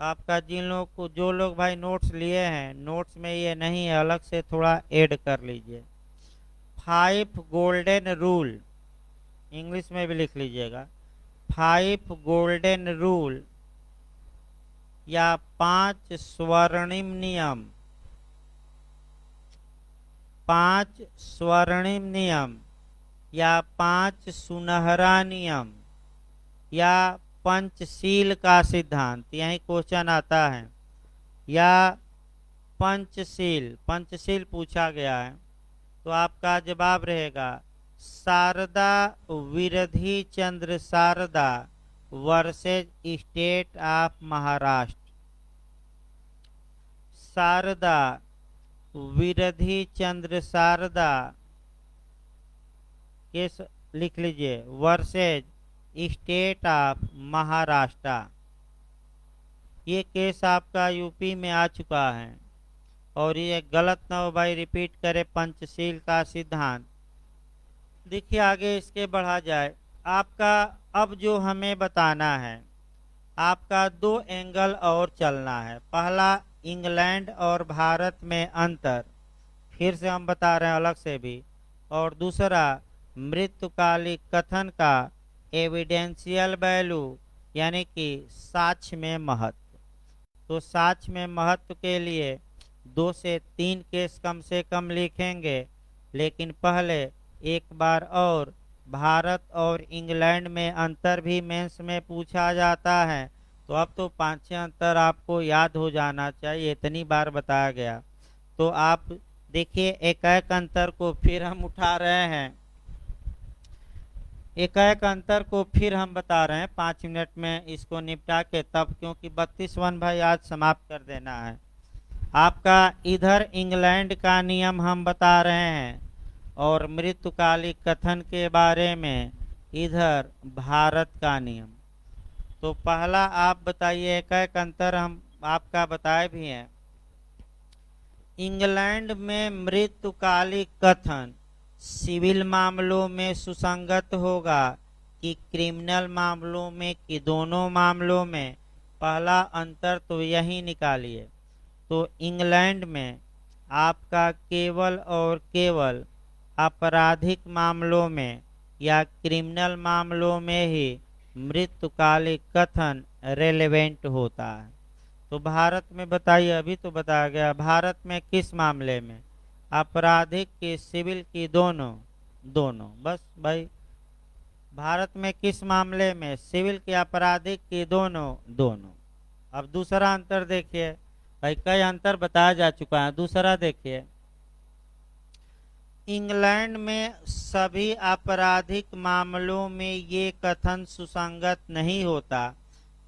आपका जिन लोग को, जो लोग भाई नोट्स लिए हैं, नोट्स में ये नहीं है, अलग से थोड़ा ऐड कर लीजिए। 5 गोल्डन रूल, इंग्लिश में भी लिख लीजिएगा। 5 गोल्डन रूल या 5 स्वर्णिम नियम, 5 स्वर्णिम नियम या 5 सुनहरा नियम या पंचशील का सिद्धांत, यही क्वेश्चन आता है। या पंचशील, पंचशील पूछा गया है, तो आपका जवाब रहेगा Sharda Virdhi Chandra Sharda versus state of Maharashtra. Sharda Virdhi Chandra Sharda case लिख लीजिए, वर्सेज स्टेट ऑफ महाराष्ट्र। ये केस आपका यूपी में आ चुका है, और ये गलत न हो भाई रिपीट करे पंचशील का सिद्धांत। देखिए आगे इसके बढ़ा जाए। आपका अब जो हमें बताना है, आपका 2 एंगल और चलना है। पहला इंग्लैंड और भारत में अंतर, फिर से हम बता रहे हैं अलग से भी। और दूसरा मृत्युकालिक कथन का एविडेंशियल वैल्यू, यानी कि साक्ष्य में महत्व। तो साक्ष्य में महत्व के लिए 2 से 3 केस कम से कम लिखेंगे। लेकिन पहले एक बार और भारत और इंग्लैंड में अंतर भी मेंस में पूछा जाता है, तो अब तो 5-6 अंतर आपको याद हो जाना चाहिए, इतनी बार बताया गया। तो आप देखिए एक एक अंतर को फिर हम उठा रहे हैं, एक एक अंतर को फिर हम बता रहे हैं 5 मिनट में इसको निपटा के तब, क्योंकि 32 भाई आज समाप्त कर देना है। आपका इधर इंग्लैंड का नियम हम बता रहे हैं और मृत्युकालिक कथन के बारे में इधर भारत का नियम। तो पहला आप बताइए, एक एक अंतर हम आपका बताए भी हैं। इंग्लैंड में मृत्युकालिक कथन सिविल मामलों में सुसंगत होगा कि क्रिमिनल मामलों में, कि दोनों मामलों में? पहला अंतर तो यही निकालिए। तो इंग्लैंड में आपका केवल और केवल आपराधिक मामलों में या क्रिमिनल मामलों में ही मृत्युकालिक कथन रेलेवेंट होता है। तो भारत में बताइए, अभी तो बताया गया, भारत में किस मामले में? आपराधिक की, सिविल की, दोनों? दोनों। बस भाई भारत में किस मामले में, सिविल की आपराधिक की, दोनों दोनों। अब दूसरा अंतर देखिए भाई, कई अंतर बताया जा चुका है, दूसरा देखिए। इंग्लैंड में सभी आपराधिक मामलों में ये कथन सुसंगत नहीं होता,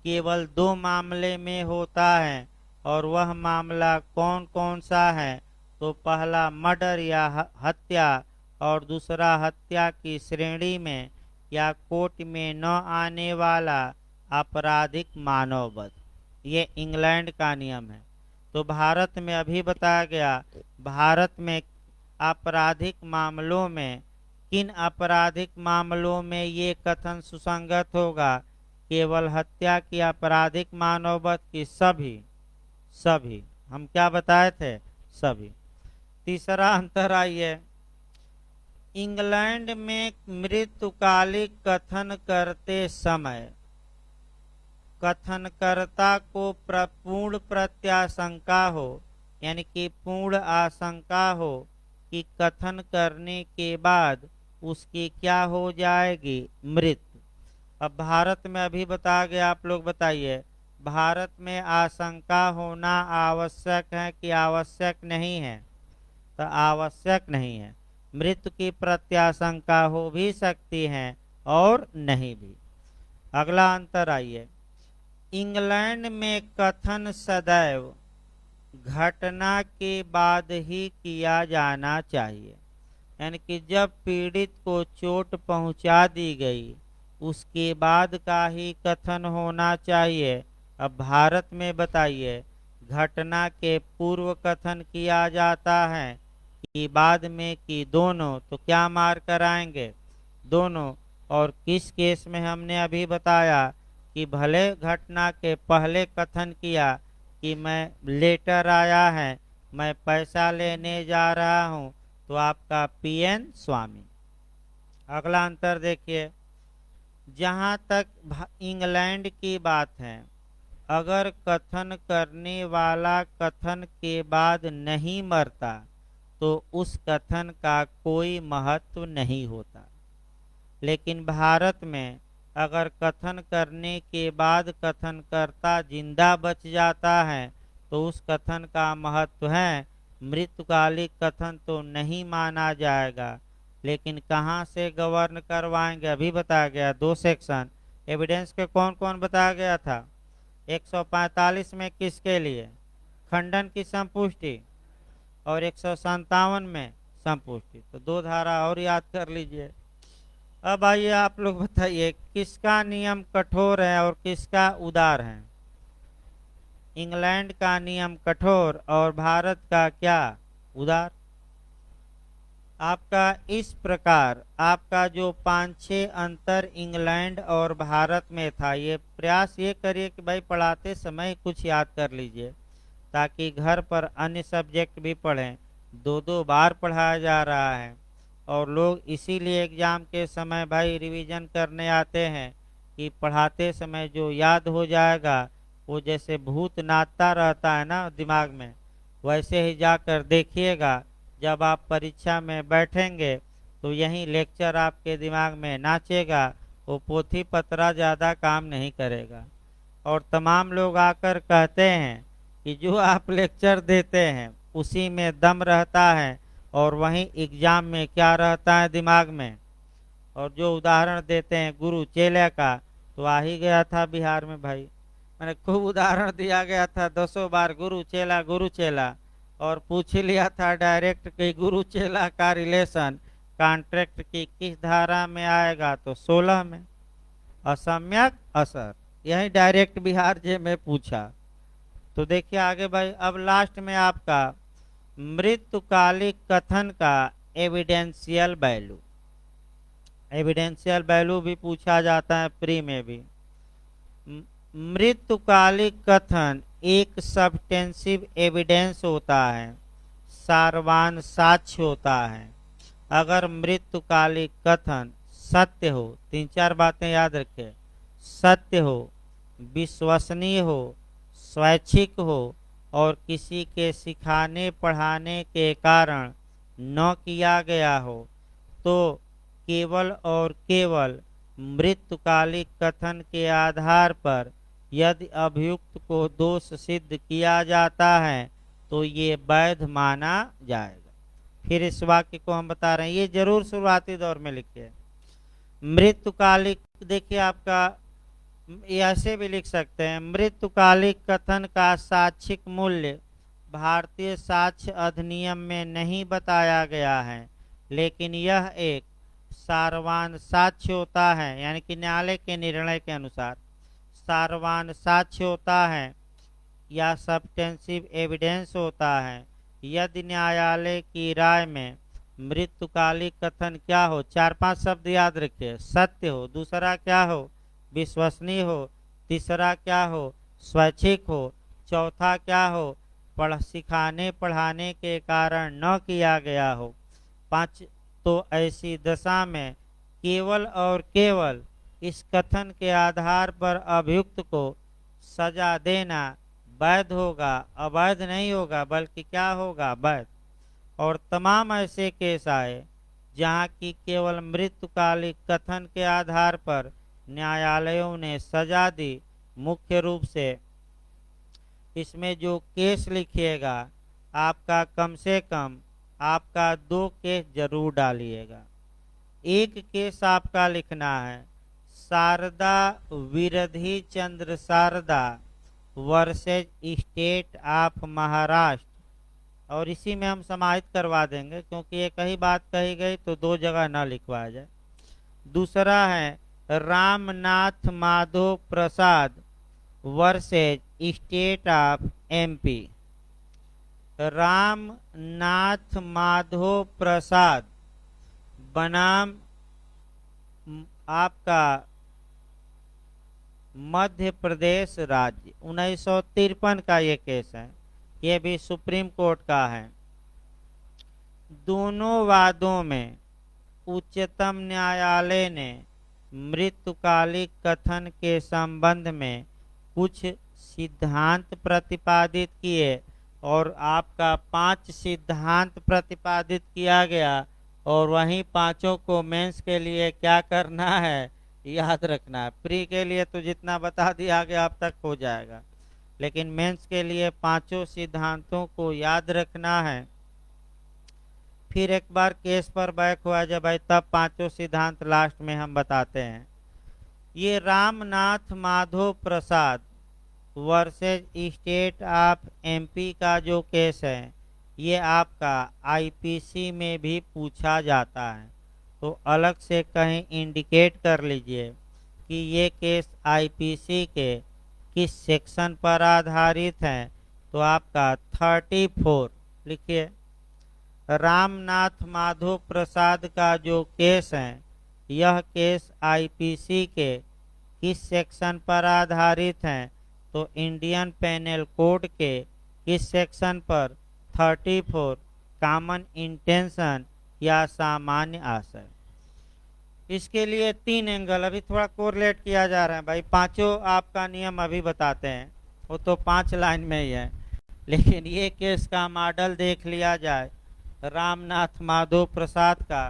केवल दो मामले में होता है, और वह मामला कौन कौन सा है? तो पहला मर्डर या हत्या, और दूसरा हत्या की श्रेणी में या कोर्ट में न आने वाला आपराधिक मानववध। ये इंग्लैंड का नियम है। तो भारत में अभी बताया गया, भारत में आपराधिक मामलों में किन आपराधिक मामलों में ये कथन सुसंगत होगा? केवल हत्या की आपराधिक मानववध की, सभी सभी। हम क्या बताए थे? सभी। तीसरा अंतर आइए, इंग्लैंड में मृत्युकालिक कथन करते समय कथनकर्ता को पूर्ण प्रत्याशंका हो, यानी कि पूर्ण आशंका हो कि कथन करने के बाद उसकी क्या हो जाएगी? मृत्यु। अब भारत में अभी बताया गया, आप लोग बताइए, भारत में आशंका होना आवश्यक है कि आवश्यक नहीं है? तो आवश्यक नहीं है। मृत्यु की प्रत्याशंका हो भी सकती है और नहीं भी। अगला अंतर आइए, इंग्लैंड में कथन सदैव घटना के बाद ही किया जाना चाहिए, यानी कि जब पीड़ित को चोट पहुंचा दी गई उसके बाद का ही कथन होना चाहिए। अब भारत में बताइए, घटना के पूर्व कथन किया जाता है कि बाद में, कि दोनों? तो क्या मार कराएंगे? दोनों। और किस केस में हमने अभी बताया कि भले घटना के पहले कथन किया कि मैं लेटर आया है, मैं पैसा लेने जा रहा हूं, तो आपका पीएन स्वामी। अगला अंतर देखिए, जहां तक इंग्लैंड की बात है, अगर कथन करने वाला कथन के बाद नहीं मरता तो उस कथन का कोई महत्व नहीं होता। लेकिन भारत में अगर कथन करने के बाद कथनकर्ता जिंदा बच जाता है तो उस कथन का महत्व है, मृत्युकालिक कथन तो नहीं माना जाएगा। लेकिन कहाँ से गवर्न करवाएंगे? अभी बताया गया, दो सेक्शन एविडेंस के कौन कौन बताया गया था। 145 में किसके लिए? खंडन की संपुष्टि, और 157 में संपुष्टि। तो दो धारा और याद कर लीजिए। अब आइए आप लोग बताइए, किसका नियम कठोर है और किसका उदार है? इंग्लैंड का नियम कठोर और भारत का क्या? उदार। आपका इस प्रकार आपका जो 5-6 अंतर इंग्लैंड और भारत में था, ये प्रयास ये करिए कि भाई पढ़ाते समय कुछ याद कर लीजिए, ताकि घर पर अन्य सब्जेक्ट भी पढ़ें। 2-2 बार पढ़ाया जा रहा है, और लोग इसीलिए एग्जाम के समय भाई रिवीजन करने आते हैं कि पढ़ाते समय जो याद हो जाएगा वो जैसे भूत नाचता रहता है ना दिमाग में, वैसे ही जाकर देखिएगा। जब आप परीक्षा में बैठेंगे तो यही लेक्चर आपके दिमाग में नाचेगा, वो पोथी पत्रा ज़्यादा काम नहीं करेगा। और तमाम लोग आकर कहते हैं कि जो आप लेक्चर देते हैं उसी में दम रहता है, और वहीं एग्जाम में क्या रहता है दिमाग में। और जो उदाहरण देते हैं गुरु चेले का, तो आ ही गया था बिहार में भाई, मैंने खूब उदाहरण दिया गया था 10 बार गुरु चेला, और पूछ ही लिया था डायरेक्ट कि गुरु चेला का रिलेशन कॉन्ट्रैक्ट की किस धारा में आएगा? तो 16 में। असम्यक असर, यही डायरेक्ट बिहार जे में पूछा। तो देखिए आगे भाई, अब लास्ट में आपका मृत्युकालिक कथन का एविडेंशियल वैल्यू। एविडेंशियल वैल्यू भी पूछा जाता है प्री में भी। मृत्युकालिक कथन एक सब्सटेंसिव एविडेंस होता है, सारवान साक्ष्य होता है। अगर मृत्युकालिक कथन सत्य हो, 3-4 बातें याद रखें, सत्य हो, विश्वसनीय हो, स्वैच्छिक हो, और किसी के सिखाने पढ़ाने के कारण न किया गया हो, तो केवल और केवल मृत्युकालिक कथन के आधार पर यदि अभियुक्त को दोष सिद्ध किया जाता है तो ये वैध माना जाएगा। फिर इस वाक्य को हम बता रहे हैं, ये जरूर शुरुआती दौर में लिखे। मृत्युकालिक, देखिए आपका ऐसे भी लिख सकते हैं, मृत्युकालिक कथन का साक्षिक मूल्य भारतीय साक्ष्य अधिनियम में नहीं बताया गया है, लेकिन यह एक सारवान साक्ष्य होता है, यानी कि न्यायालय के निर्णय के अनुसार सारवान साक्ष्य होता है या सब्सटेंसिव एविडेंस होता है यदि न्यायालय की राय में मृत्युकालिक कथन क्या हो, 4-5 शब्द याद रखिए, सत्य हो, दूसरा क्या हो, विश्वसनीय हो, तीसरा क्या हो, स्वैच्छिक हो, चौथा क्या हो, सिखाने पढ़ाने के कारण न किया गया हो, 5 तो ऐसी दशा में केवल और केवल इस कथन के आधार पर अभियुक्त को सजा देना वैध होगा, अवैध नहीं होगा, बल्कि क्या होगा, वैध। और तमाम ऐसे केस आए जहाँ की केवल मृत्युकालिक कथन के आधार पर न्यायालयों ने सजा दी। मुख्य रूप से इसमें जो केस लिखिएगा आपका कम से कम आपका 2 केस जरूर डालिएगा। एक केस आपका लिखना है Sharda Virdhi Chandra Sharda versus state of Maharashtra, और इसी में हम समाहित करवा देंगे क्योंकि एक ही बात कही गई तो 2 जगह न लिखवाया जाए। दूसरा है Ramnath Madhav Prasad versus state of MP. Ramnath Madhav Prasad बनाम आपका मध्य प्रदेश राज्य, 1953 का ये केस है, ये भी सुप्रीम कोर्ट का है। दोनों वादों में उच्चतम न्यायालय ने मृत्युकालिक कथन के संबंध में कुछ सिद्धांत प्रतिपादित किए और आपका 5 सिद्धांत प्रतिपादित किया गया, और वहीं 5 को मेंस के लिए क्या करना है, याद रखना है। प्री के लिए तो जितना बता दिया गया अब तक हो जाएगा, लेकिन मेंस के लिए 5 सिद्धांतों को याद रखना है। फिर एक बार केस पर बैक हुआ जब भाई, तब 5 सिद्धांत लास्ट में हम बताते हैं। ये Ramnath Madhav Prasad versus state of MP का जो केस है, ये आपका आईपीसी में भी पूछा जाता है, तो अलग से कहीं इंडिकेट कर लीजिए कि ये केस आईपीसी के किस सेक्शन पर आधारित है, तो आपका 34 लिखिए। रामनाथ माधव प्रसाद का जो केस है, यह केस आईपीसी के किस सेक्शन पर आधारित है, तो इंडियन पेनल कोड के किस सेक्शन पर, 34 कॉमन इंटेंशन या सामान्य आशय। इसके लिए 3 एंगल अभी थोड़ा कोरिलेट किया जा रहा है भाई, 5 आपका नियम अभी बताते हैं, वो तो 5 लाइन में ही है, लेकिन ये केस का मॉडल देख लिया जाए रामनाथ माधव प्रसाद का।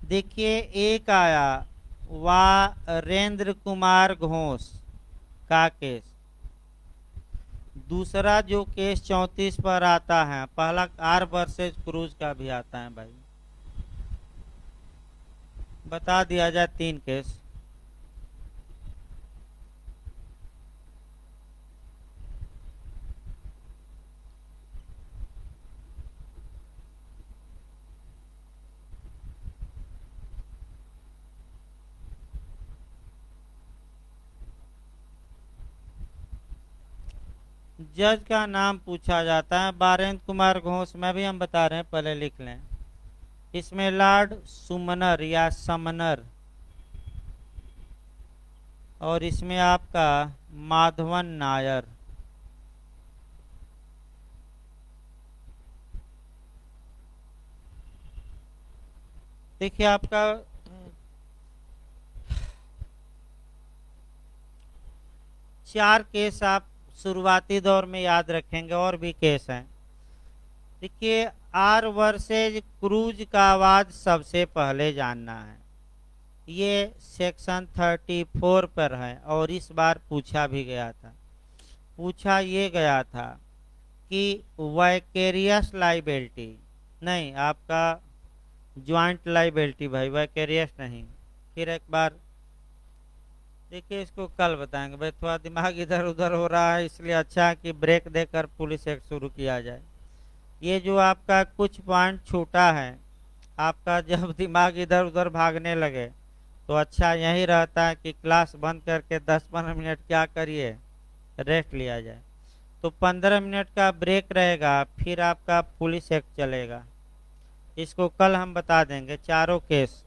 देखिए एक आया वारेंद्र कुमार घोष का केस, दूसरा जो केस 34 पर आता है, पहला आर वर्सेज क्रूज का भी आता है भाई, बता दिया जाए 3 केस। जज का नाम पूछा जाता है वारेंद्र कुमार घोष में भी हम बता रहे हैं, पहले लिख लें। इसमें लॉर्ड सुमनर या समनर, और इसमें आपका माधवन नायर। देखिए आपका 4 केस आप शुरुआती दौर में याद रखेंगे, और भी केस हैं। देखिए आर वर्सेज क्रूज का वाद सबसे पहले जानना है। ये सेक्शन 34 पर है और इस बार पूछा भी गया था। पूछा ये गया था कि वाइकेरियस लाइबिलिटी, नहीं आपका ज्वाइंट लाइबिलिटी भाई, वाइकेरियस नहीं। फिर एक बार देखिए, इसको कल बताएंगे भाई, थोड़ा दिमाग इधर उधर हो रहा है, इसलिए अच्छा है कि ब्रेक देकर पुलिस एक्ट शुरू किया जाए। ये जो आपका कुछ पॉइंट छूटा है, आपका जब दिमाग इधर उधर भागने लगे तो अच्छा यही रहता है कि क्लास बंद करके 10-15 मिनट क्या करिए, रेस्ट लिया जाए। तो 15 मिनट का ब्रेक रहेगा, फिर आपका पुलिस एक्ट चलेगा। इसको कल हम बता देंगे, चारों केस